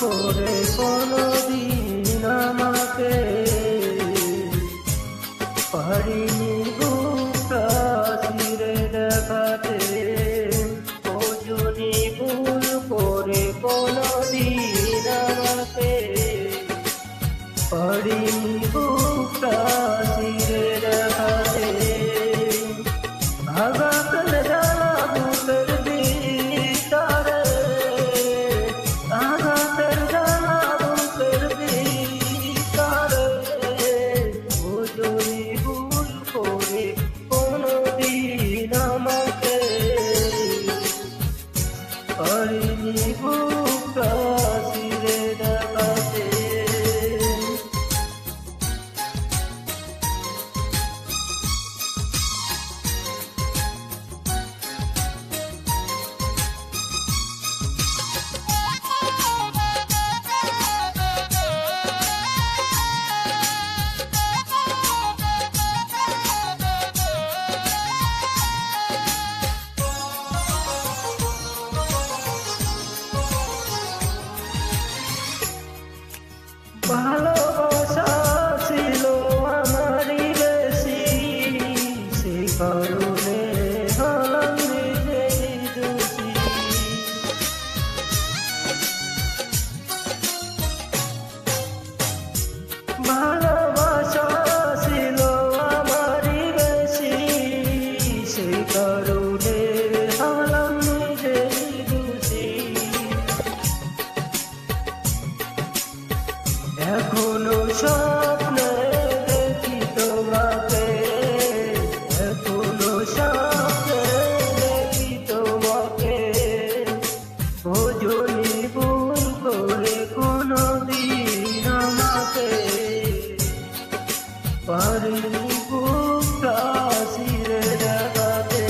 করে কোনদিন আমাকে পারিনি বুকটা ছিঁড়ে দেখাতে। ও যদি ভুল করে কোনদিন আমাকে পারিনি বুকটা ছিঁড়ে দেখাতে। আঘাতের জ্বালা বুকের ভিতরে, আঘাতের জ্বালা বুকের ভিতরে। ও যদি ভুল করে কোনদিন আমাকে পারিনি বুকটা ছিঁড়ে দেখাতে। ভালোবাসা ছিল আমারই বেশি, সে কারণে হলাম নিজেই দোষী। ভালোবাসা ছিল আমারই বেশি, সে কারণে হলাম নিজেই দোষী। এখনো স্বপ্নে দেখি তোমাকে, এখনো স্বপ্নে দেখি তোমাকে। ও যদি ভুল করে কোনদিন আমাকে পারিনি বুকটা ছিঁড়ে দেখাতে।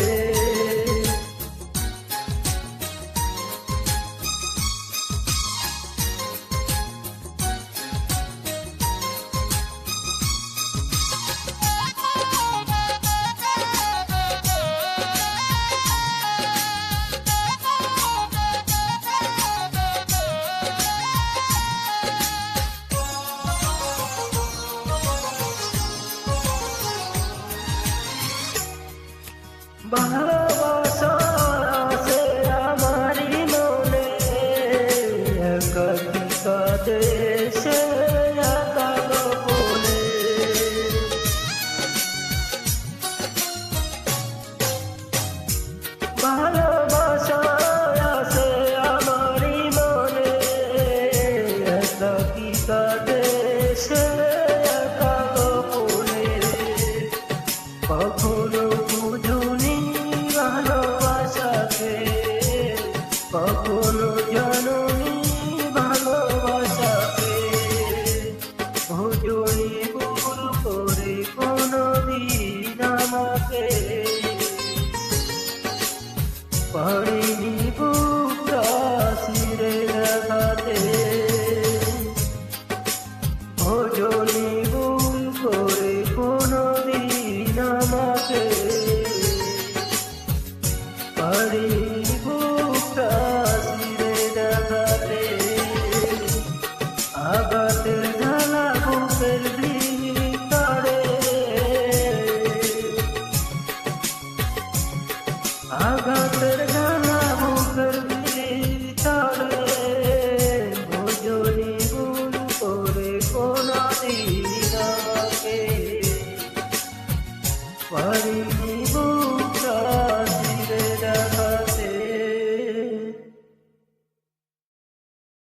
ভালোবাসা আছে আমারই মনে, একাকিতা দেশে একা গোপনে। ভালোবাসা আছে আমারই মনে, একাকিতা দেশে একা গোপনে। কখনো বুঝুনি ভালোবাসাকে, কখনো জানুনি ভালোবাসাকে। ও যদি ভুল করে কোনদিন আমাকে পারিনি বুকটা ছিঁড়ে দেখাতে। ও যদি ভুল করে কোনদিন আমাকে পারিনি বুকটা ছিঁড়ে দেখাতে। আঘাতের জ্বালা বুকের ভিতরে, আঘাতের জ্বালা বুকের ভিতরে। ও যদি ভুল করে কোনদিন আমাকে পারিনি